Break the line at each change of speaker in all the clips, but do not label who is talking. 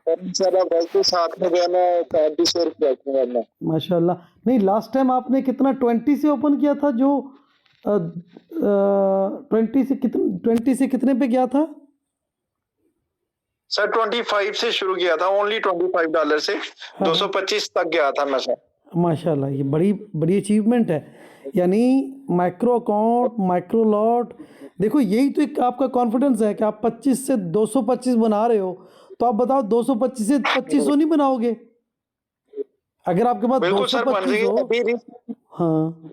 और इंशाल्लाह भाई के साथ में जो है ना कार्ड भी शेयर किया करना।
माशाल्लाह। नहीं, लास्ट टाइम आपने कितना 20 से ओपन किया था जो 20 से कितने पे गया था?
सर 25 से शुरू किया था, ओनली $25 से
हाँ।
225 तक गया था मैं सर।
माशाल्लाह, ये बड़ी बड़ी अचीवमेंट है। यानी माइक्रो अकाउंट, माइक्रो लॉट, देखो यही तो एक आपका कॉन्फिडेंस है कि आप 25 से 225 बना रहे हो। तो आप बताओ 225 से 2500 नहीं बनाओगे? अगर आपके पास
बिल्कुल सर, बन
225
रही है
हो।
अभी भी।
हाँ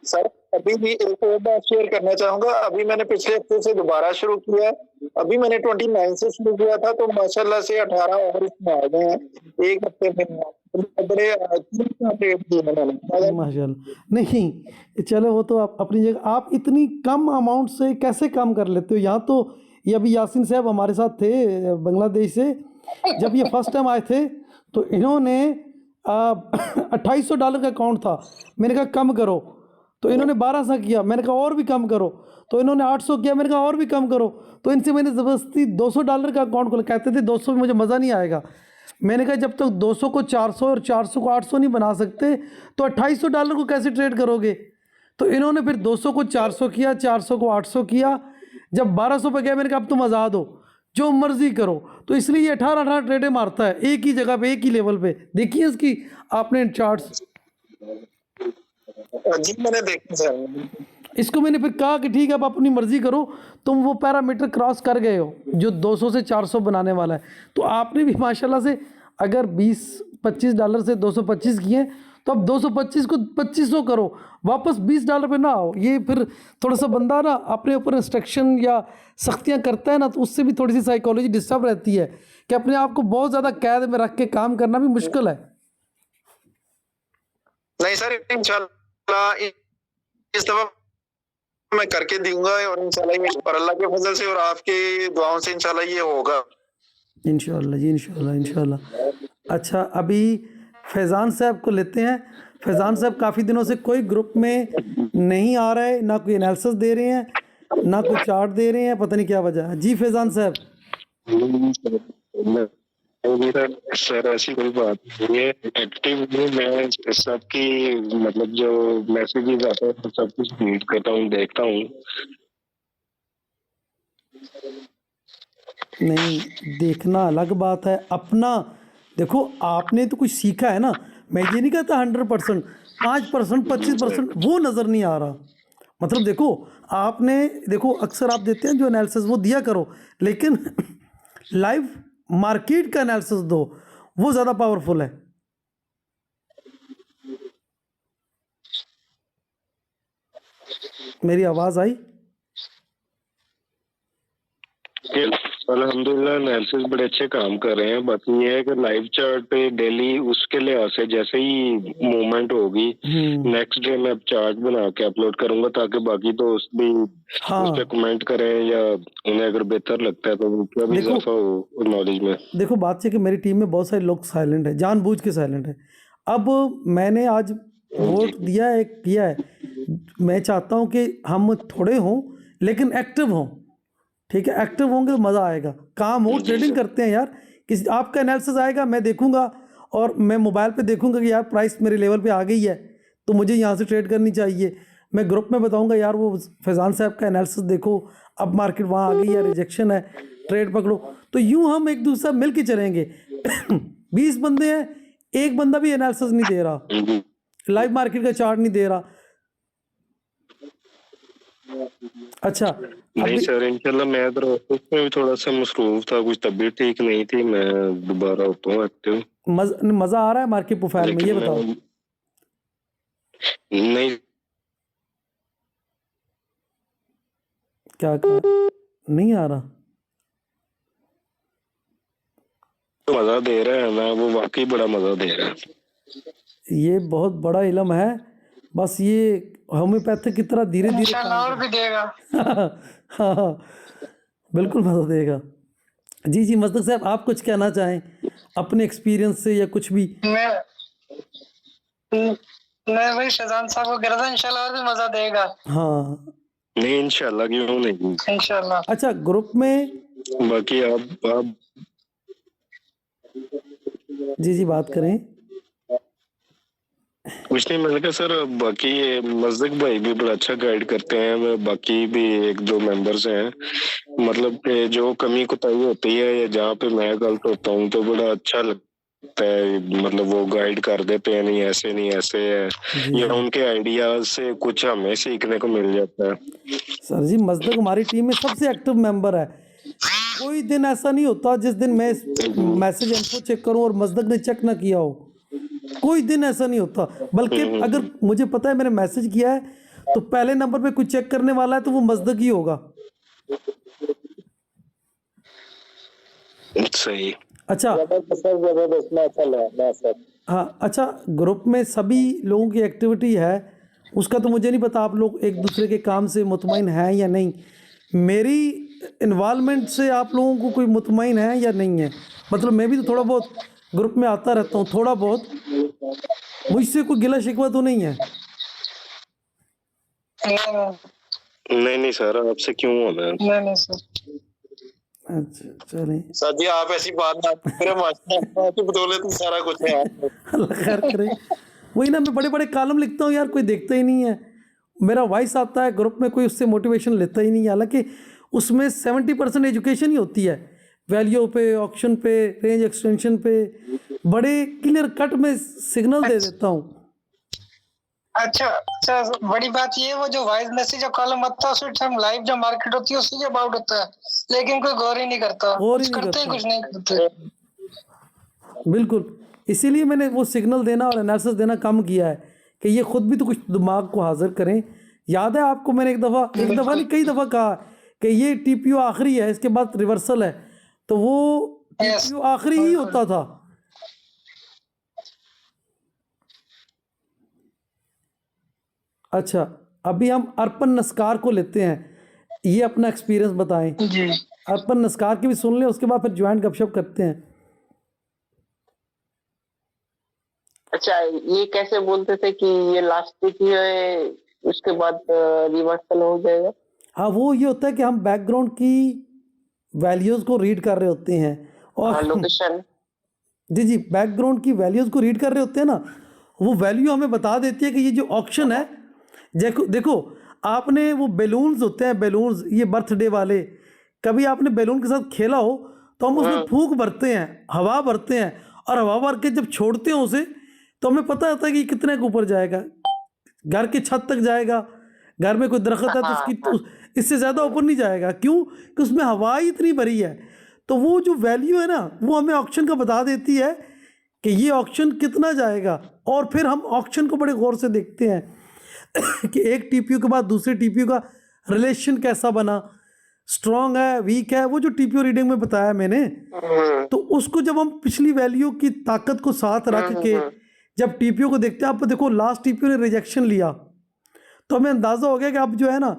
सर अभी भी एक और बात शेयर करना चाहूंगा, अभी मैंने पिछले हफ्ते से दोबारा शुरू किया है। अभी मैंने 29 से शुरू किया था, तो माशाल्लाह से 18 और इसमें आ गए हैं एक हफ्ते में। बड़े अपडेट दिए मैंने।
माशाल्लाह। नहीं चलो, वो तो आप अपनी जगह। आप इतनी कम अमाउंट से कैसे काम कर लेते हो? यहाँ तो ये अभी यासीन साहब हमारे साथ थे बांग्लादेश से, जब ये फर्स्ट टाइम आए थे तो इन्होंने $2800 का अकाउंट था। मैंने कहा कम करो, तो इन्होंने 1200 किया। मैंने कहा और भी कम करो, तो इन्होंने 800 किया। मैंने कहा और भी कम करो, तो इनसे मैंने ज़बरदस्ती $200 का अकाउंट खोला। कहते थे 200 में मुझे मज़ा नहीं आएगा। मैंने कहा जब तक 200 को 400 और 400 को 800 नहीं बना सकते तो $2800 को कैसे ट्रेड करोगे? तो इन्होंने फिर 200 को 400 किया, 400 को 800 किया। जब 1200 पे गया मैंने कहा अब तुम आज़ाद हो, जो मर्जी करो। तो इसलिए ये 18 ट्रेडें मारता है एक ही जगह पे, एक ही लेवल पे। देखिए इसकी आपने चार्ट्स।
जी मैंने देखा सर।
इसको मैंने फिर कहा कि ठीक है अब अपनी मर्जी करो, तुम वो पैरामीटर क्रॉस कर गए हो जो 200 से 400 बनाने वाला है। तो आपने भी माशाल्लाह से अगर $20-25 से 225 किए, तो अब 225 को 2500 करो, वापस $20 पे ना आओ। ये फिर थोड़ा सा बंदा ना अपने ऊपर इंस्ट्रक्शन या सख्तियाँ करता है ना, तो उससे भी थोड़ी सी साइकोलॉजी डिस्टर्ब रहती है कि अपने आप को बहुत ज़्यादा कैद में रख के काम करना भी मुश्किल है।
नहीं सर, इंशाल्लाह इस दफा मैं करके दूंगा, और इंशाल्लाह ये और अल्लाह के फजल से और आपकी दुआओं से इंशाल्लाह ये होगा।
इंशाल्लाह जी, इंशाल्लाह इंशाल्लाह। अच्छा, अभी फैज़ान साहब को लेते हैं। फैज़ान साहब काफ़ी दिनों से कोई ग्रुप में नहीं आ रहे, ना कोई एनालिसिस दे रहे हैं, ना कोई चार्ट दे रहे हैं, पता नहीं क्या वजह है। जी फैज़ान साहब।
सर ऐसी कोई बात नहीं है, एक्टिव हूँ मैं। सबकी मतलब जो मैसेजेस आते हैं सब कुछ रीड करता हूँ, देखता हूँ।
नहीं, देखना अलग बात है, अपना देखो। आपने तो कुछ सीखा है ना। मैं ये नहीं कहता 100%, 5%, 25% वो नज़र नहीं आ रहा। मतलब देखो, आपने देखो अक्सर आप देते हैं जो एनालिसिस वो दिया करो, लेकिन लाइव मार्केट का एनालिसिस दो, वो ज़्यादा पावरफुल है। मेरी आवाज़ आई?
अल्हम्दुलिल्लाह एनालिसिस बड़े अच्छे काम कर रहे हैं। बाकी ये है कि लाइव चार्ट पे डेली उसके लिहाज से जैसे ही मूवमेंट होगी नेक्स्ट डे मैं चार्ट बना के अपलोड करूंगा, ताकि बाकी दोस्त भी
हाँ,
उस पे कमेंट करें या उन्हें अगर बेहतर लगता है तो उनका भी
देखो
इजाफा हो नॉलेज में।
देखो बात है कि मेरी टीम में बहुत सारे लोग साइलेंट है, जानबूझ के साइलेंट है। अब मैंने आज वोट दिया है, किया है। मैं चाहता हूँ कि हम थोड़े हों लेकिन एक्टिव हों। ठीक है, एक्टिव होंगे तो मज़ा आएगा। काम हो, ट्रेडिंग करते हैं यार। किसी आपका एनालिसिस आएगा, मैं देखूंगा, और मैं मोबाइल पे देखूंगा कि यार प्राइस मेरे लेवल पे आ गई है, तो मुझे यहाँ से ट्रेड करनी चाहिए। मैं ग्रुप में बताऊंगा यार वो फैज़ान साहब का एनालिसिस देखो, अब मार्केट वहाँ आ गई है, रिजेक्शन है, ट्रेड पकड़ो। तो यूँ हम एक दूसरा मिल के चलेंगे। 20 बंदे हैं, एक बंदा भी एनालिसिस नहीं दे रहा, लाइव मार्केट का चार्ट नहीं दे रहा। अच्छा
नहीं सर, इंशाल्लाह मैं इधर ऑफिस में भी थोड़ा सा मसरूफ था, कुछ तबीयत ठीक नहीं थी। मैं दोबारा होता हूँ एक्टिव।
मज़ा आ रहा है मार्केट प्रोफाइल में, ये बताओ।
नहीं
क्या कहा? नहीं आ रहा?
मजा दे रहा है ना, वो वाकई बड़ा मजा दे रहा है।
ये बहुत बड़ा इल्म है, बस ये होम्योपैथिक की तरह धीरे धीरे
और भी देगा।
हाँ, बिल्कुल मदद देगा। जी जी, मजदक साहब आप कुछ कहना चाहें अपने एक्सपीरियंस से या कुछ भी?
मैं वही फैज़ान साहब को कह रहा था, इंशाल्लाह और भी मजा देगा।
हाँ
नहीं इंशाल्लाह, क्यों नहीं,
इंशाल्लाह।
अच्छा, ग्रुप में
बाकी आप
जी बात करें।
कुछ नहीं, मैंने कहा सर बाकी ये मजदक भाई भी बड़ा अच्छा गाइड करते हैं, बाकी भी एक दो मेंबर्स हैं, मतलब कि जो कमी कोताही होती है या जहाँ पे मैं गलत होता हूँ तो बड़ा अच्छा लगता है, मतलब वो गाइड कर देते हैं, नहीं ऐसे है,
जी
या उनके आइडियाज से कुछ हमें सीखने को मिल जाता है।
सर जी, मजदक हमारी टीम में सबसे एक्टिव मेंबर है। कोई दिन ऐसा नहीं होता जिस दिन मैं मैसेज इन्फो चेक करूं और मजदक ने चेक ना किया हो। कोई दिन ऐसा नहीं होता, बल्कि अगर मुझे पता है मैंने मैसेज किया है तो पहले नंबर पे कोई चेक करने वाला है तो वो मजदक ही होगा।
सही।
अच्छा
जबरदस्त मैच।
हाँ, अच्छा, ग्रुप में सभी लोगों की एक्टिविटी है उसका तो मुझे नहीं पता आप लोग एक दूसरे के काम से मुतमईन हैं या नहीं। मेरी इन्वॉल्वमेंट से आप लोगों को कोई मुतमईन है या नहीं है? मतलब मैं भी तो थोड़ा बहुत ग्रुप में आता रहता हूँ, थोड़ा बहुत, मुझसे कोई गिला शिकवा तो नहीं है?
नहीं सर, आपसे क्यों होना है?
नहीं सर।
अच्छा चलें,
सर जी आप ऐसी बात ना करें, माशाल्लाह आपकी बदौलत ही सारा कुछ है।
अल्लाह खैर करे। वही ना, मैं बड़े बड़े कॉलम लिखता हूँ यार, कोई देखता ही नहीं है। मेरा वॉइस आता है ग्रुप में, कोई उससे मोटिवेशन लेता ही नहीं है, हालांकि उसमें 70% एजुकेशन ही होती है, वैल्यू पे, ऑक्शन पे, रेंज एक्सटेंशन पे, बड़े क्लियर कट में सिग्नल दे देता हूँ।
अच्छा अच्छा, बड़ी बात ये वो जो वॉइस मैसेज जो कॉलम आता है उसमें हम लाइव जो मार्केट होती है उसी के अबाउट होता है, लेकिन कोई गौर ही नहीं करता,
गौर ही
कुछ
नहीं
करते हैं
करता।
कुछ नहीं करते।
बिल्कुल, इसीलिए मैंने वो सिग्नल देना और एनालिसिस देना कम किया है कि ये खुद भी तो कुछ दिमाग को हाजिर करें। याद है आपको मैंने एक दफ़ा नहीं कई दफ़ा कहा कि ये टीपीओ आखिरी है, इसके बाद रिवर्सल है, तो वो टीपीओ आखिरी ही होता था। अच्छा, अभी हम अर्पण नस्कार को लेते हैं, ये अपना एक्सपीरियंस बताएं।
जी
अर्पण नस्कार की भी सुन लें, उसके बाद फिर ज्वाइंट गपशप करते हैं।
अच्छा, ये कैसे बोलते थे कि ये लास्ट की है उसके बाद रिवर्सल हो जाएगा?
हाँ, वो ये होता है कि हम बैकग्राउंड की वैल्यूज़ को रीड कर रहे होते हैं और
लोकेशन।
जी बैकग्राउंड की वैल्यूज़ को रीड कर रहे होते हैं ना, वो वैल्यू हमें बता देती है कि ये जो ऑक्शन है, देखो आपने वो बैलून्स होते हैं, बैलून्स ये बर्थडे वाले, कभी आपने बैलून के साथ खेला हो तो हम उसमें फूंक भरते हैं, हवा भरते हैं, और हवा भर के जब छोड़ते हैं उसे तो हमें पता होता है कि कितने के ऊपर जाएगा, घर की छत तक जाएगा, घर में कोई दरख्त है तो उसकी इससे ज़्यादा ऊपर नहीं जाएगा। क्यों? कि उसमें हवा ही इतनी भरी है। तो वो जो वैल्यू है ना, वो हमें ऑक्शन का बता देती है कि ये ऑक्शन कितना जाएगा, और फिर हम ऑक्शन को बड़े गौर से देखते हैं कि एक टीपीयू के बाद दूसरे टीपीयू का रिलेशन कैसा बना, स्ट्रॉन्ग है, वीक है, वो जो टीपीयू रीडिंग में बताया मैंने, तो उसको जब हम पिछली वैल्यू की ताकत को साथ रख के जब टीपीयू को देखते हैं, आप देखो लास्ट टीपीयू ने रिजेक्शन लिया तो हमें अंदाज़ा हो गया कि अब जो है ना,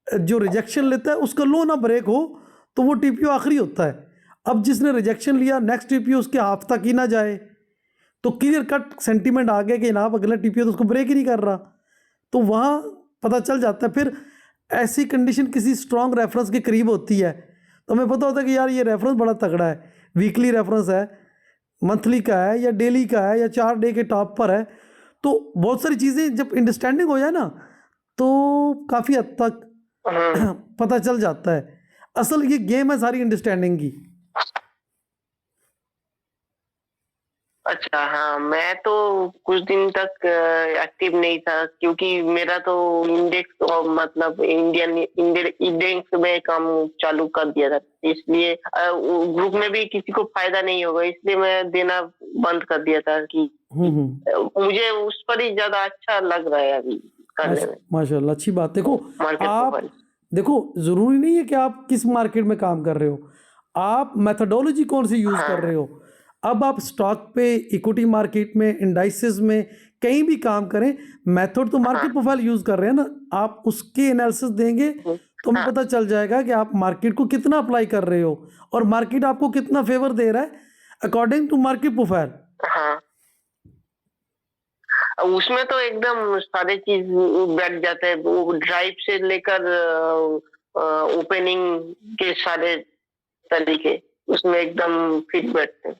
जो रिजेक्शन लेता है उसका लो ना ब्रेक हो तो वो टीपीयू आखिरी होता है। अब जिसने रिजेक्शन लिया नेक्स्ट टीपीयू उसके हाफ तक ही ना जाए, तो क्लियर कट सेंटीमेंट आ गया कि जनाब अगला टीपीयू तो उसको ब्रेक ही नहीं कर रहा, तो वहाँ पता चल जाता है। फिर ऐसी कंडीशन किसी स्ट्रॉन्ग रेफरेंस के करीब होती है तो हमें पता होता है कि यार ये रेफरेंस बड़ा तगड़ा है, वीकली रेफरेंस है, मंथली का है या डेली का है या 4 डे के टॉप पर है। तो बहुत सारी चीज़ें जब अंडरस्टैंडिंग हो जाए ना तो काफ़ी हद तक पता चल जाता है। असल ये गेम है सारी अंडरस्टैंडिंग की।
अच्छा हाँ, मैं तो कुछ दिन तक एक्टिव नहीं था क्योंकि मेरा तो इंडेक्स और मतलब इंडियन इंडेक्स में काम चालू कर दिया था, इसलिए ग्रुप में भी किसी को फायदा नहीं होगा, इसलिए मैं देना बंद कर दिया था कि मुझे उस पर ही ज्यादा अच्छा लग रहा है अभी करने में।
माशाल्लाह, अच्छी बात। देखो आप देखो जरूरी नहीं है कि आप किस मार्केट में काम कर रहे हो, आप मेथोडोलॉजी कौन सी यूज कर रहे हो। अब आप स्टॉक पे, इक्विटी मार्केट में, इंडाइसेस में कहीं भी काम करें, मेथड तो मार्केट प्रोफाइल यूज कर रहे हैं ना, आप उसके एनालिसिस देंगे तो हमें पता चल जाएगा कि आप मार्केट को कितना अप्लाई कर रहे हो और मार्केट आपको कितना फेवर दे रहा है अकॉर्डिंग टू मार्केट प्रोफाइल।
हाँ, उसमें तो एकदम सारे चीज बैठ जाते हैं, वो ड्राइव से लेकर ओपनिंग के सारे तरीके उसमें एकदम फिट बैठते हैं।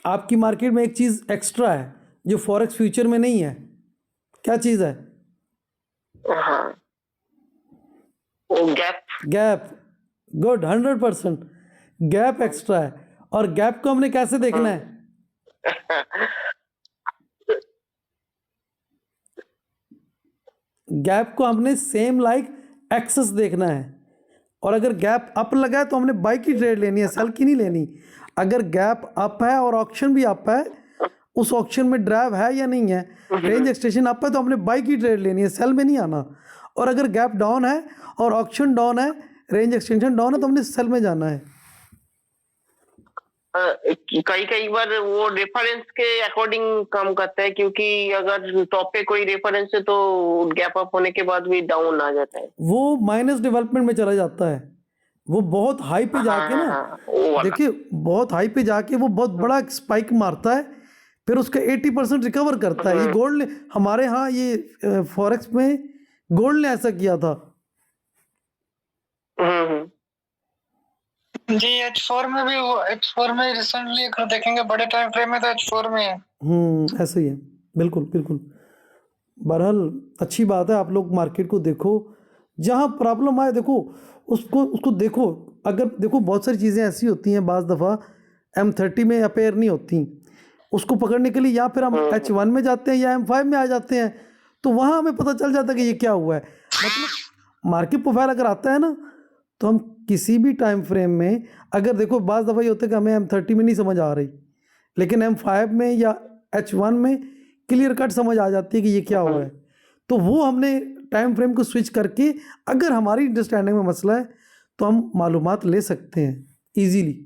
आपकी मार्केट में एक चीज़ एक्स्ट्रा है जो फॉरेक्स फ्यूचर में नहीं है। क्या चीज़ है?
हाँ, वो gap.
Gap. Good, 100%। Gap extra है। और गैप को हमने कैसे देखना है? गैप को हमने सेम लाइक एक्सेस देखना है। और अगर गैप अप लगा है तो हमने बाई की ट्रेड लेनी है, सेल की नहीं लेनी। अगर गैप अप है और ऑक्शन भी अप है, उस ऑक्शन में ड्राइव है या नहीं है, रेंज एक्सटेंशन अप है, तो हमने बाई की ट्रेड लेनी है, सेल में नहीं आना। और अगर गैप डाउन है और ऑक्शन डाउन है, रेंज एक्सटेंशन डाउन है, तो हमने सेल में जाना है।
कई बार वो रेफरेंस के अकॉर्डिंग काम करता है, क्योंकि अगर टॉप पे कोई रेफरेंस है तो गैप अप होने के बाद भी डाउन आ जाता है।
वो माइनस डेवलपमेंट में चला जाता है। वो बहुत हाई पे जाके ना, देखिए बहुत हाई पे जाके वो बहुत बड़ा स्पाइक मारता है, फिर उसका 80% रिकवर करता है। ये गोल्ड ने हमारे यहाँ ये फॉरेक्स में गोल्ड ने ऐसा किया था।
जी H4 में भी, वो H4 में रिसेंटली अगर देखेंगे बड़े टाइम फ्रेम में तो H4 में है।
ऐसे ही है, बिल्कुल बिल्कुल। बहरहाल अच्छी बात है, आप लोग मार्केट को देखो, जहाँ प्रॉब्लम आए देखो उसको देखो। अगर देखो बहुत सारी चीज़ें ऐसी होती हैं बाज़ दफ़ा M30 में अपेयर नहीं होती, उसको पकड़ने के लिए या फिर हम H1 में जाते हैं या M5 में आ जाते हैं, तो वहाँ हमें पता चल जाता है कि ये क्या हुआ है। मतलब मार्केट प्रोफाइल अगर आता है ना, तो हम किसी भी टाइम फ्रेम में, अगर देखो बाज़ दफ़ा ये होता है कि हमें M30 में नहीं समझ आ रही, लेकिन M5 में या H1 में क्लियर कट समझ आ जाती है कि ये क्या हुआ है, तो वो हमने टाइम फ्रेम को स्विच करके, अगर हमारी अंडरस्टैंडिंग में मसला है तो हम मालूमात ले सकते हैं इजीली।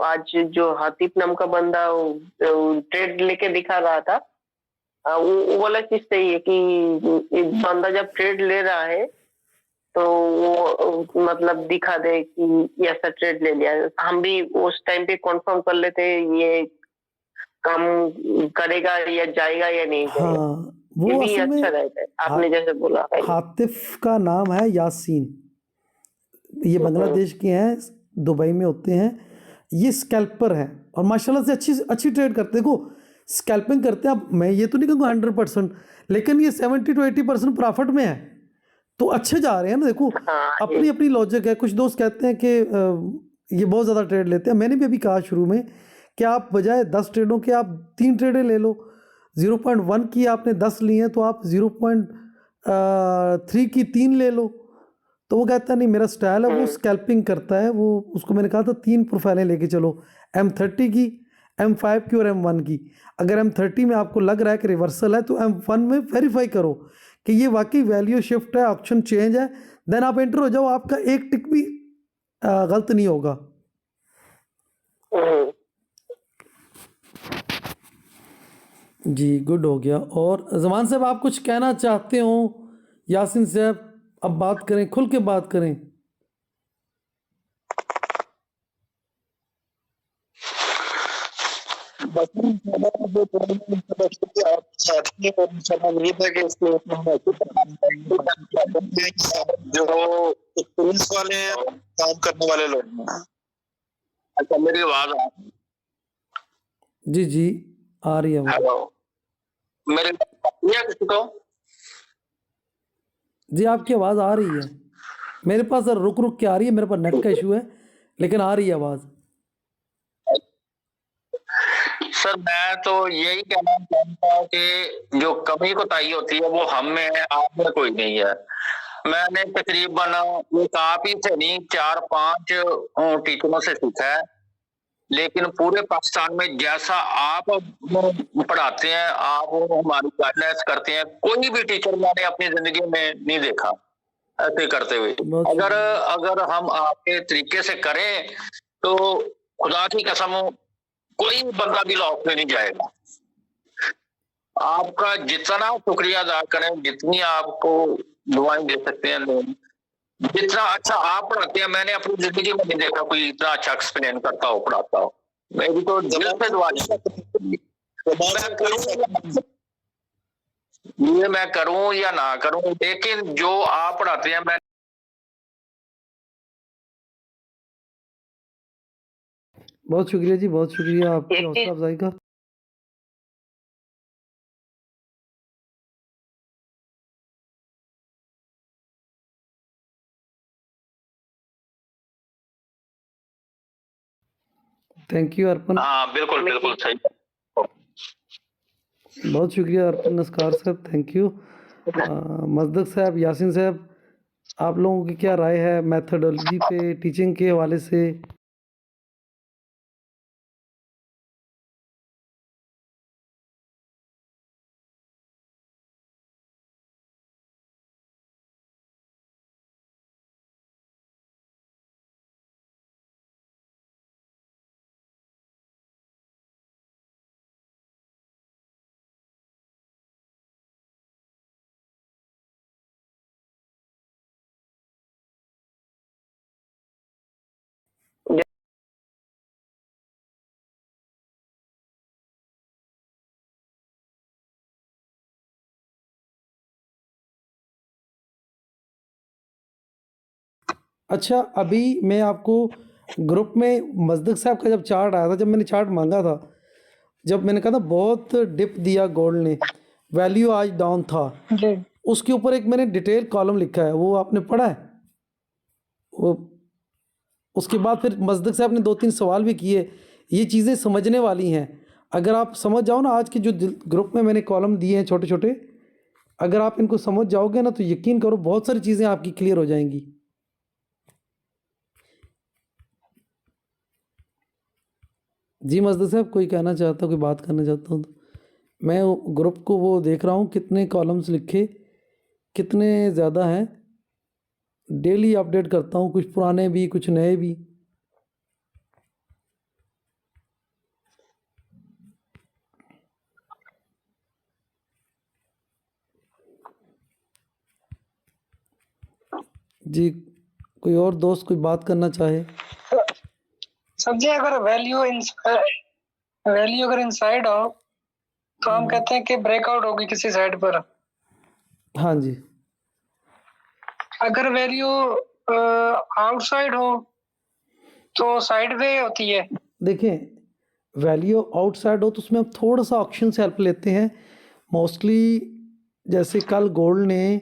आज जो हातिफ नाम का बंदा ट्रेड लेके दिखा रहा था, वो वाला चीज सही है कि बंदा जब ट्रेड ले रहा है तो वो मतलब दिखा दे कि ऐसा ट्रेड ले लिया। हम भी उस टाइम पे कंफर्म कर लेते ये काम करेगा या जाएगा या नहीं जाएगा।
हाँ, वो
ये भी
असल में
अच्छा रहता है, आपने जैसे बोला है।
हातिफ का नाम है यासीन, ये बांग्लादेश के हैं, दुबई में होते हैं। ये स्कैल्पर हैं और माशाल्लाह से अच्छी ट्रेड करते हैं। देखो स्कैल्पिंग करते हैं, अब मैं ये तो नहीं कहूँगा 100%, लेकिन ये 70 to 80% प्रॉफिट में है, तो अच्छे जा रहे हैं ना। देखो अपनी अपनी लॉजिक है। कुछ दोस्त कहते हैं कि ये बहुत ज़्यादा ट्रेड लेते हैं। मैंने भी अभी कहा शुरू में कि आप बजाय 10 ट्रेडों के आप 3 ट्रेडें ले लो। 0.1 की आपने 10 ली हैं तो आप 0.3 की 3 ले लो। तो वो कहता है नहीं मेरा स्टाइल है, वो स्कैल्पिंग करता है। वो उसको मैंने कहा था 3 प्रोफाइलें लेके चलो, M30 की, M5 की और M1 की। अगर M30 में आपको लग रहा है कि रिवर्सल है तो M1 में वेरीफाई करो कि ये वाकई वैल्यू शिफ्ट है, ऑप्शन चेंज है, देन आप एंटर हो जाओ। आपका एक टिक भी गलत नहीं होगा। जी गुड हो गया। और जमान साहब आप कुछ कहना चाहते हो? यासीन साहब अब बात करें, खुल के बात करें।
जो एक्सपीरियंस वाले हैं, काम करने वाले लोग हैं। अच्छा मेरी आवाज आ रही है?
जी जी आ रही है।
हेलो, मेरे किसी को?
जी आपकी आवाज़ आ रही है, मेरे पास रुक रुक के आ रही है, मेरे पास नेट का इशू है, लेकिन आ रही है आवाज़।
सर मैं तो यही कहना चाहता हूँ कि जो कमी कोताही होती है वो हम में है, आप में कोई नहीं है। मैंने तकरीबन एक आप ही से नहीं 4-5 टीचरों से सीखा है, लेकिन पूरे पाकिस्तान में जैसा आप पढ़ाते हैं, आप हमारी गाइडलाइंस करते हैं, कोई भी टीचर मैंने अपनी जिंदगी में नहीं देखा ऐसे करते हुए। अगर हम आपके तरीके से करें तो खुदा की कसम कोई बंदा भी लॉस में नहीं जाएगा। आपका जितना शुक्रिया अदा करें, जितनी आपको दुआएं दे सकते हैं लोग, जितना अच्छा आप पढ़ाते हैं, मैंने अपनी जिंदगी में नहीं देखा कोई इतना अच्छा एक्सप्लेन करता हो, पढ़ाता हो। मेरी तो दिल से दुआ ये मैं करूं या ना करूं, लेकिन जो आप पढ़ाते हैं मैं
बहुत शुक्रिया जी, बहुत शुक्रिया आपकी
एक
हौसला
चीज
अफजाई का। थैंक यू अर्पण,
हाँ बिल्कुल
मैं
बिल्कुल
चीज
सही।
बहुत शुक्रिया अर्पण नस्कार साहब, थैंक यू। मजदक साहब, यासिन साहब, आप लोगों की क्या राय है मेथडोलॉजी पे टीचिंग के हवाले से? अच्छा, अभी मैं आपको ग्रुप में मजदक साहब का जब चार्ट आया था, जब मैंने चार्ट मांगा था, जब मैंने कहा था बहुत डिप दिया गोल्ड ने, वैल्यू आज डाउन था,
जी
उसके ऊपर एक मैंने डिटेल कॉलम लिखा है, वो आपने पढ़ा है? वो उसके बाद फिर मजदक साहब ने 2-3 सवाल भी किए। ये चीज़ें समझने वाली हैं, अगर आप समझ जाओ ना, आज के जो ग्रुप में मैंने कॉलम दिए हैं छोटे छोटे, अगर आप इनको समझ जाओगे ना तो यकीन करो बहुत सारी चीज़ें आपकी क्लियर हो जाएंगी। जी मजदक साहब, कोई कहना चाहता हो, कोई बात करना चाहता हूँ तो मैं ग्रुप को वो देख रहा हूँ कितने कॉलम्स लिखे, कितने ज़्यादा हैं, डेली अपडेट करता हूँ, कुछ पुराने भी कुछ नए भी। जी, कोई और दोस्त कोई बात करना चाहे?
सब्जी, अगर वैल्यू अगर इनसाइड हो तो हम कहते हैं कि ब्रेकआउट होगी किसी साइड पर।
हाँ जी,
अगर वैल्यू आउटसाइड हो तो साइड वे होती है।
देखें वैल्यू आउटसाइड हो तो उसमें हम थोड़ा सा ऑप्शन से हेल्प लेते हैं मोस्टली। जैसे कल गोल्ड ने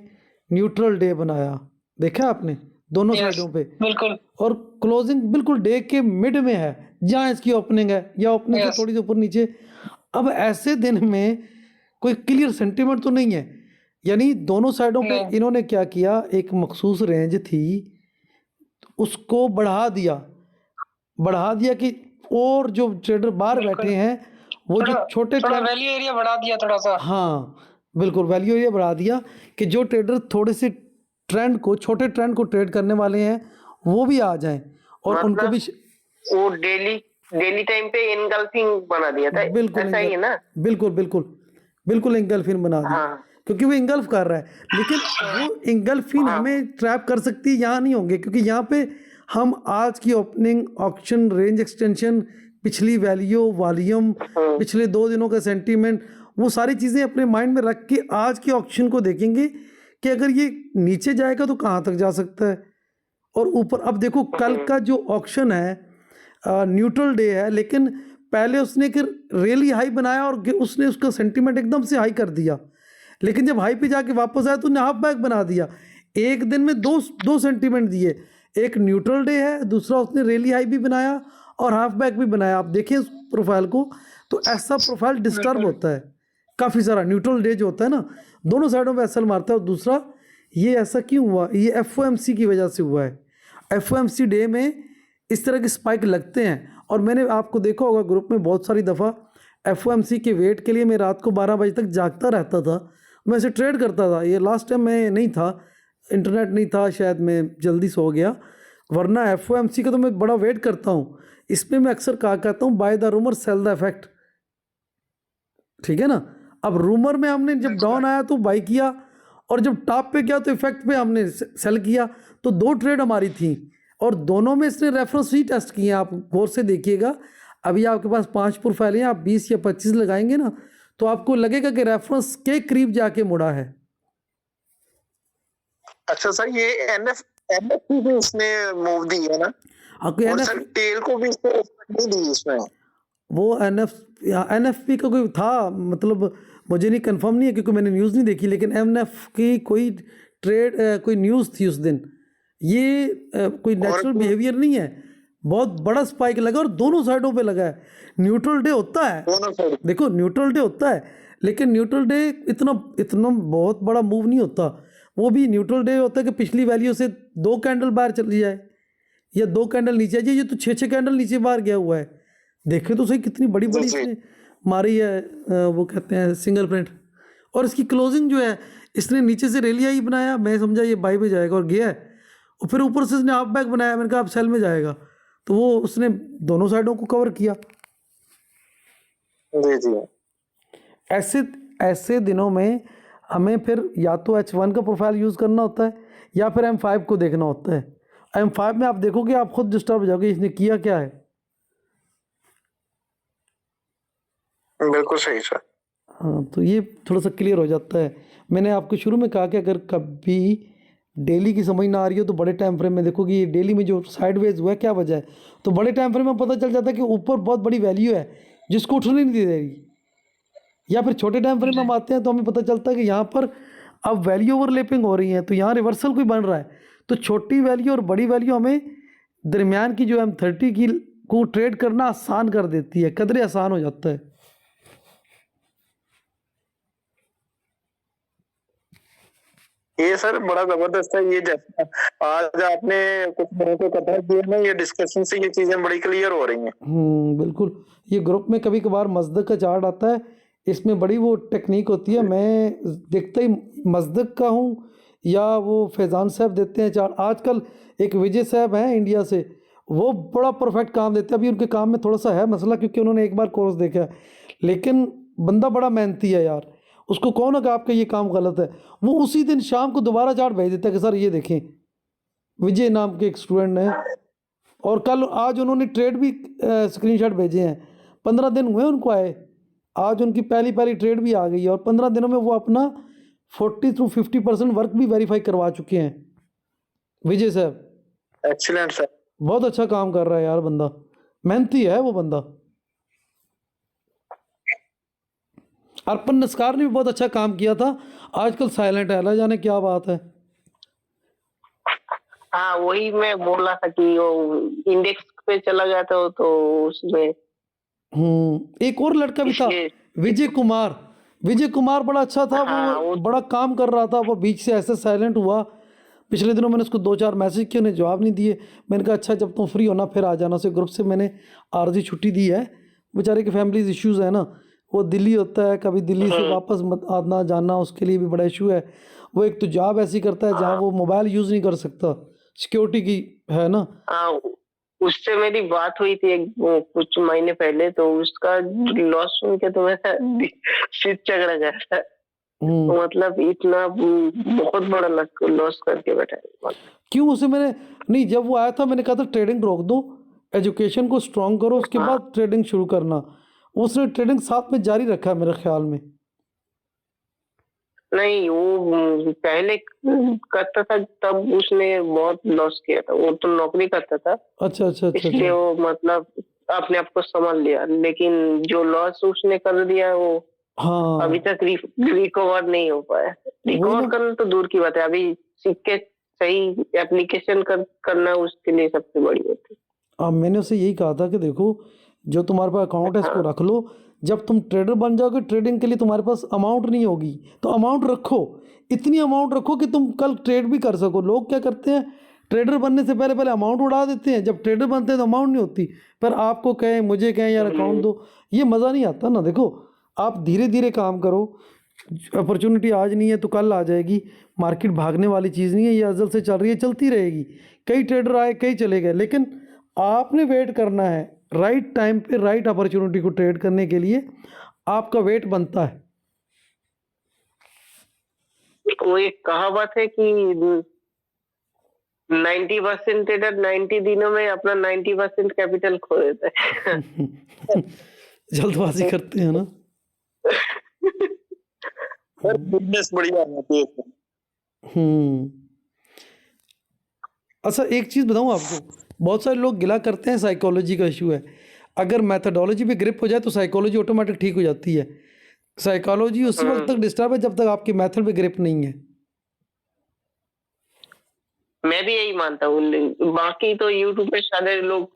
न्यूट्रल डे बनाया, देखा आपने, दोनों
यस
साइडों पे,
बिल्कुल।
और क्लोजिंग बिल्कुल डे के मिड में है जहाँ इसकी ओपनिंग है, या ओपनिंग से
यस
थोड़ी सी ऊपर नीचे। अब ऐसे दिन में कोई क्लियर सेंटीमेंट तो नहीं है, यानी दोनों साइडों पे
नहीं
इन्होंने क्या किया, एक मखसूस रेंज थी उसको बढ़ा दिया कि और जो ट्रेडर बाहर
बिल्कुल,
बैठे हैं वो जो
थोड़ा
छोटे
थोड़ा
ट्रेड,
वैल्यू एरिया बढ़ा दिया थोड़ा सा।
हाँ बिल्कुल वैल्यू ये बढ़ा दिया कि जो ट्रेडर थोड़े से ट्रेंड को, छोटे ट्रेंड को ट्रेड करने वाले हैं वो भी आ जाएं और उनको भी
मतलब वो डेली डेली टाइम पे इनगल्फिंग बना दिया था,
बिल्कुल
ऐसा ही है ना?
बिल्कुल बिल्कुल बिल्कुल इंगल्फिन बना दिया,
हाँ
क्योंकि वो इंगल्फ कर रहा है। लेकिन वो इंगल्फिन
हाँ
हमें ट्रैप कर सकती है, यहाँ नहीं होंगे, क्योंकि यहाँ पे हम आज की ओपनिंग, ऑक्शन, रेंज एक्सटेंशन, पिछली वैल्यू, वॉल्यूम, पिछले 2 दिनों का सेंटीमेंट, वो सारी चीज़ें अपने माइंड में रख के आज के ऑक्शन को देखेंगे कि अगर ये नीचे जाएगा तो कहाँ तक जा सकता है और ऊपर। अब देखो कल का जो ऑक्शन है न्यूट्रल डे है, लेकिन पहले उसने एक रियली हाई बनाया और उसने उसका सेंटीमेंट एकदम से हाई कर दिया, लेकिन जब हाई पे जाके वापस आया तो उसने हाफ बैक बना दिया। एक दिन में दो सेंटीमेंट दिए, एक न्यूट्रल डे है, दूसरा उसने रियली हाई भी बनाया और हाफ बैक भी बनाया। आप देखें उस प्रोफाइल को तो ऐसा प्रोफाइल डिस्टर्ब होता है काफ़ी सारा। न्यूट्रल डे जो होता है ना, दोनों साइडों पे एसएल मारता है। और दूसरा ये ऐसा क्यों हुआ, ये एफओएमसी की वजह से हुआ है। एफओएमसी डे में इस तरह के स्पाइक लगते हैं, और मैंने आपको देखा होगा ग्रुप में बहुत सारी दफ़ा एफओएमसी के वेट के लिए मैं रात को 12 बजे तक जागता रहता था, मैं इसे ट्रेड करता था। ये लास्ट टाइम मैं नहीं था, इंटरनेट नहीं था, शायद मैं जल्दी सो गया, वरना एफओएमसी का तो मैं बड़ा वेट करता हूँ। इसमें मैं अक्सर कहा कहता हूँ by the rumour cell the effect, ठीक है ना। अब रूमर में हमने जब डाउन आया तो बाई किया, और जब टॉप पे गया तो इफेक्ट पे हमने सेल किया। तो 2 ट्रेड हमारी थी, और दोनों में इसने रेफरेंस ही टेस्ट किए हैं। आप गौर से देखिएगा, अभी आपके पास 5 प्रोफाइल हैं, आप 20 या 25 लगाएंगे ना तो आपको लगेगा कि रेफरेंस के करीब जाके मुड़ा है।
अच्छा सर, ये एनएफटी भी इसने मूव दी है ना,
आपको
और
एन
सर टेल को भी इसको नहीं दी इसमें।
वो एनएफपी का कोई था, मतलब मुझे नहीं कंफर्म नहीं है क्योंकि मैंने न्यूज़ नहीं देखी, लेकिन एनएफ की कोई ट्रेड कोई न्यूज़ थी उस दिन। ये कोई नेचुरल बिहेवियर नहीं है, बहुत बड़ा स्पाइक लगा और दोनों साइडों पे लगा है। न्यूट्रल डे होता है,
दोनों साइड
देखो न्यूट्रल डे होता है, लेकिन न्यूट्रल डे इतना इतना बहुत बड़ा मूव नहीं होता। वो भी न्यूट्रल डे होता है कि पिछली वैल्यू से 2 कैंडल बाहर चली जाए या 2 कैंडल नीचे आ जाए। ये तो 6 कैंडल नीचे बाहर गया हुआ है, देखे तो सही कितनी बड़ी बड़ी इसने मारी है, वो कहते हैं सिंगल प्रिंट। और इसकी क्लोजिंग जो है, इसने नीचे से रेलिया ही बनाया, मैं समझा ये बाई पे जाएगा और गया है, और फिर ऊपर से इसने हाफ बैक बनाया, मैंने कहा अब सेल में जाएगा, तो वो उसने दोनों साइडों को कवर किया।
जी जी।
ऐसे ऐसे दिनों में हमें फिर या तो H1 का प्रोफाइल यूज़ करना होता है या फिर M5 को देखना होता है। M5 में आप देखोगे आप खुद डिस्टर्ब हो जाओगे, इसने किया क्या है।
बिल्कुल सही सर।
हाँ, तो ये थोड़ा सा क्लियर हो जाता है। मैंने आपको शुरू में कहा कि अगर कभी डेली की समझ ना आ रही हो तो बड़े टाइम फ्रेम में देखोगे ये डेली में जो साइडवेज हुआ है क्या वजह है, तो बड़े टाइम फ्रेम में पता चल जाता है कि ऊपर बहुत बड़ी वैल्यू है जिसको उठने नहीं दे रही। या फिर छोटे टाइम फ्रेम में हम आते हैं तो हमें पता चलता है कि यहाँ पर अब वैल्यू ओवरलैपिंग हो रही है, तो यहाँ रिवर्सल कोई बन रहा है। तो छोटी वैल्यू और बड़ी वैल्यू हमें दरमियान की जो M30 की को ट्रेड करना आसान कर देती है, कदरे आसान हो जाता है।
ये सर बड़ा जबरदस्त है। ये जैसा आज आपने कुछ मेरे को कथा दिया ना, ये डिस्कशन से ये चीजें बड़ी क्लियर हो रही हैं।
बिल्कुल। ये ग्रुप में कभी कभार मस्दक का चार्ट आता है, इसमें बड़ी वो टेक्निक होती है, मैं देखता ही मस्दक का हूँ या वो फैज़ान साहब देते हैं चार्ट। आजकल एक विजय साहब हैं इंडिया से, वो बड़ा परफेक्ट काम देते हैं। अभी उनके काम में थोड़ा सा है मसला क्योंकि उन्होंने एक बार कोर्स देखा है, लेकिन बंदा बड़ा मेहनती है यार। उसको कौन है कि आपका ये काम गलत है, वो उसी दिन शाम को दोबारा चार्ट भेज देता है कि सर ये देखें। विजय नाम के एक स्टूडेंट हैं, और कल आज उन्होंने ट्रेड भी स्क्रीनशॉट भेजे हैं। 15 दिन हुए उनको आए, आज उनकी पहली ट्रेड भी आ गई है, और 15 दिनों में वो अपना 40 to 50% वर्क भी वेरीफाई करवा चुके हैं। विजय साहब
एक्सीलेंट सर।
बहुत अच्छा काम कर रहा है यार, बंदा मेहनती है वो बंदा। अर्पण नस्कार ने भी बहुत अच्छा काम किया था, आजकल साइलेंट है, अल्लाह जाने क्या बात है।
हाँ, वही मैं बोल रहा था कि वो इंडेक्स पे चला गया था तो उसमें
एक और लड़का भी था विजय कुमार। विजय कुमार बड़ा अच्छा था।
हाँ,
वो बड़ा काम कर रहा था, वो बीच से ऐसे साइलेंट हुआ। पिछले दिनों मैंने उसको 2-4 मैसेज किए, उन्हें जवाब नहीं दिए। मैंने कहा अच्छा जब तुम फ्री होना फिर आ जाना। उसे ग्रुप से मैंने आर्जी छुट्टी दी है, बेचारे के फैमिलीज इश्यूज़ है ना, वो दिल्ली होता है, कभी दिल्ली से वापस मत आना जाना उसके लिए भी बड़ा इशू है। वो एक तो जॉब ऐसी करता है जहाँ वो मोबाइल यूज़ नहीं कर सकता, सिक्योरिटी की है ना।
हाँ, उससे मेरी बात हुई थी कुछ महीने पहले, तो उसका लॉस सुन के तो मेरा सिर चकरा गया था। तो मतलब इतना बहुत बड़ा लॉस करके बैठा है।
क्यों उसे मैंने नहीं, जब वो आया था मैंने कहा था ट्रेडिंग रोक दो, एजुकेशन को स्ट्रॉन्ग करो, उसके बाद ट्रेडिंग शुरू करना। उसने ट्रेडिंग साथ में जारी रखा है मेरे ख्याल में।
नहीं, वो पहले करता था तब उसने बहुत लॉस किया था। वो तो नौकरी करता था,
अच्छा,
इसलिए वो मतलब अपने आप को संभाल लिया, लेकिन जो लॉस उसने कर दिया वो
हाँ
अभी तक रिकवर नहीं हो पाया। रिकवर करना तो दूर की बात है, अभी सिक्के सही एप्लीकेशन करना उसके लिए सबसे बड़ी बात है।
मैंने उसे यही कहा था कि देखो जो तुम्हारे पास अकाउंट है इसको रख लो, जब तुम ट्रेडर बन जाओगे ट्रेडिंग के लिए तुम्हारे पास अमाउंट नहीं होगी, तो अमाउंट रखो, इतनी अमाउंट रखो कि तुम कल ट्रेड भी कर सको। लोग क्या करते हैं, ट्रेडर बनने से पहले अमाउंट उड़ा देते हैं, जब ट्रेडर बनते हैं तो अमाउंट नहीं होती। पर आपको कहें मुझे कहें यार अकाउंट दो, ये मज़ा नहीं आता ना। देखो आप धीरे धीरे काम करो, अपॉर्चुनिटी आज नहीं है तो कल आ जाएगी। मार्केट भागने वाली चीज़ नहीं है, ये अज़ल से चल रही है, चलती रहेगी। कई ट्रेडर आए कई चले गए, लेकिन आपने वेट करना है राइट टाइम पे राइट अपॉर्चुनिटी को ट्रेड करने के लिए, आपका वेट बनता है।
वो एक कहावत है कि 90% ट्रेडर 90 दिनों में अपना 90% कैपिटल खो देता है।
जल्दबाजी करते हैं ना।
बिजनेस बढ़िया होती है।
अच्छा एक चीज़ बताऊँ आपको, बहुत सारे लोग गिला करते हैं साइकोलॉजी का इशू है। अगर मैथडोलॉजी पे ग्रिप हो जाए तो साइकोलॉजी ऑटोमेटिक ठीक हो जाती है। साइकोलॉजी उसी वक्त तक डिस्टर्ब है जब तक आपकी मैथड पे ग्रिप नहीं है।
मैं भी यही मानता हूँ। बाकी तो यूट्यूब पे सारे लोग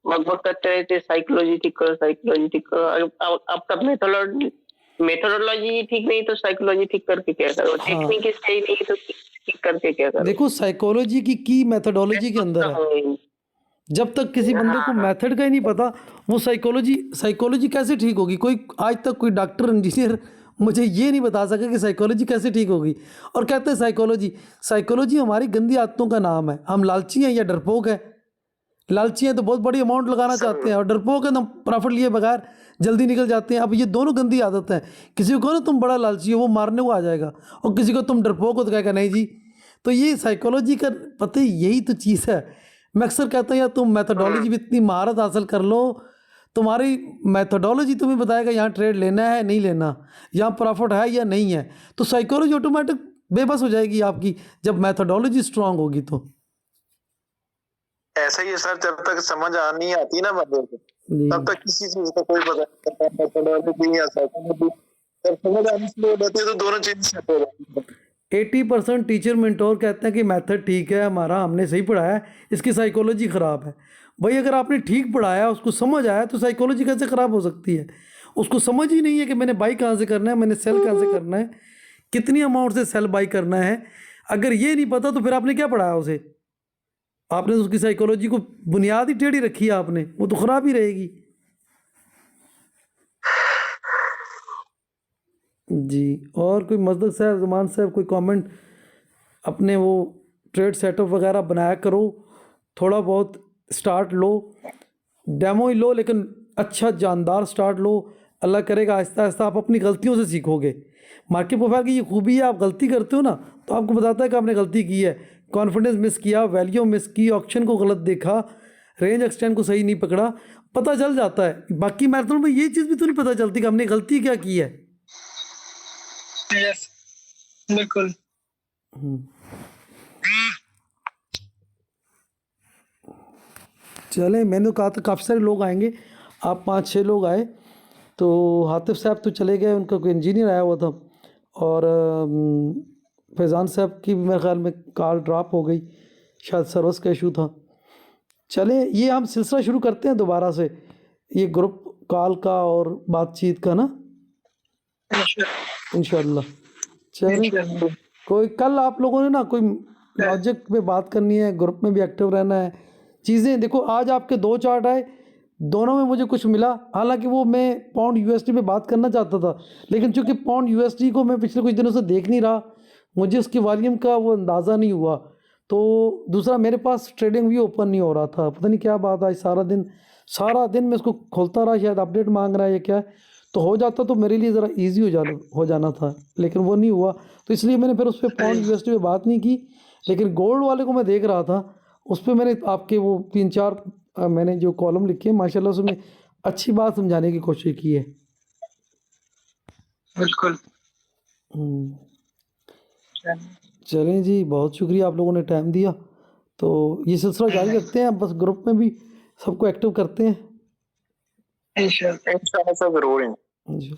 बकबक करते रहते साइकोलॉजी ठीक करो, साइकोलॉजी ठीक करो। आपका मेथोडोलॉजी ठीक नहीं तो साइकोलॉजी ठीक करके क्या करो?
हाँ।
टेक्निक सही नहीं तो ठीक करके क्या करो?
देखो साइकोलॉजी की मैथडोलॉजी के अंदर है। जब तक किसी बंदे को मेथड का ही नहीं पता, वो साइकोलॉजी कैसे ठीक होगी? कोई आज तक कोई डॉक्टर इंजीनियर मुझे ये नहीं बता सका कि साइकोलॉजी कैसे ठीक होगी। और कहते हैं साइकोलॉजी हमारी गंदी आदतों का नाम है। हम लालची हैं या डरपोक है? लालची हैं तो बहुत बड़ी अमाउंट लगाना चाहते हैं, और डरपोक है तो प्रॉफिट लिए बगैर जल्दी निकल जाते हैं। अब ये दोनों गंदी आदत है। किसी को कहो ना तुम बड़ा लालची हो, वो मारने को आ जाएगा, और किसी को तुम डरपोक हो तो कहेगा नहीं जी। तो ये साइकोलॉजी का पता ही यही तो चीज़ है। मैं अक्सर कहता हूँ यार तुम मैथडोलॉजी में इतनी महारत हासिल कर लो, तुम्हारी मैथडोलॉजी तुम्हें बताएगा यहाँ ट्रेड लेना है नहीं लेना, यहाँ प्रॉफिट है या नहीं है। तो साइकोलॉजी ऑटोमेटिक बेबस हो जाएगी आपकी जब मैथडोलॉजी स्ट्रांग होगी। तो
ऐसा ही है सर, जब तक समझ नहीं आती ना बंदे को,
जी।
तब तक किसी चीज का कोई पता नहीं चलता। मैथडोलॉजी या साइकोलॉजी जब समझ आनी शुरू हो जाती है तो दोनों चीजें सेट हो जाती है।
80% टीचर मेंटोर कहते हैं कि मेथड ठीक है हमारा, हमने सही पढ़ाया, इसकी साइकोलॉजी ख़राब है। भाई अगर आपने ठीक पढ़ाया, उसको समझ आया, तो साइकोलॉजी कैसे ख़राब हो सकती है? उसको समझ ही नहीं है कि मैंने बाई कहाँ से करना है, मैंने सेल कहाँ से करना है, कितनी अमाउंट से सेल बाई करना है। अगर ये नहीं पता तो फिर आपने क्या पढ़ाया उसे? आपने उसकी साइकोलॉजी को बुनियाद ही टेढ़ी रखी है आपने, वो तो ख़राब ही रहेगी। जी। और कोई मजदक साहब, ज़मान साहब, कोई कमेंट? अपने वो ट्रेड सेटअप वगैरह बनाया करो, थोड़ा बहुत स्टार्ट लो, डेमो ही लो, लेकिन अच्छा जानदार स्टार्ट लो। अल्लाह करेगा आहिस्ता आहिस्ता आप अपनी गलतियों से सीखोगे। मार्केट प्रोफाइल की ये खूबी है, आप गलती करते हो ना तो आपको बताता है कि आपने गलती की है। कॉन्फिडेंस मिस किया, वैल्यू मिस की, ऑप्शन को गलत देखा, रेंज एक्सटेंड को सही नहीं पकड़ा, पता चल जाता है। बाकी मैराथन में ये चीज़ भी तो नहीं पता चलती कि हमने गलती क्या की है।
यस बिल्कुल।
चले, मैंने कहा था काफ़ी सारे लोग आएंगे, आप 5-6 लोग आए। तो हातिफ साहब तो चले गए, उनका कोई इंजीनियर आया हुआ था, और फैज़ान साहब की भी मेरे ख्याल में कॉल ड्रॉप हो गई, शायद सर्विस का इशू था। चले, ये हम सिलसिला शुरू करते हैं दोबारा से, ये ग्रुप कॉल का और बातचीत का ना, इंशाल्लाह। चले, कोई कल आप लोगों ने ना कोई प्रोजेक्ट में बात करनी है, ग्रुप में भी एक्टिव रहना है। चीज़ें देखो, आज आपके 2 चार्ट आए, दोनों में मुझे कुछ मिला। हालांकि वो मैं पाउंड यूएसडी पे बात करना चाहता था, लेकिन चूंकि पाउंड यूएसडी को मैं पिछले कुछ दिनों से देख नहीं रहा, मुझे उसकी वॉल्यूम का वो अंदाज़ा नहीं हुआ। तो दूसरा, मेरे पास ट्रेडिंग भी ओपन नहीं हो रहा था, पता नहीं क्या बात। आज सारा दिन मैं उसको खोलता रहा, शायद अपडेट मांग रहा है या क्या है। तो हो जाता तो मेरे लिए ज़रा ईजी हो जाना था, लेकिन वो नहीं हुआ। तो इसलिए मैंने फिर उस पर पाउंड यूएसडी पे बात नहीं की। लेकिन गोल्ड वाले को मैं देख रहा था, उस पर मैंने आपके वो 3-4 मैंने जो कॉलम लिखे हैं, माशाल्लाह उसमें अच्छी बात समझाने की कोशिश की है।
बिल्कुल।
चलें जी, बहुत शुक्रिया आप लोगों ने टाइम दिया। तो ये सिलसिला जारी रखते हैं, बस ग्रुप में भी सबको एक्टिव करते हैं
इंशाल्लाह
इंशाल्लाह सर, जरूर।
जी।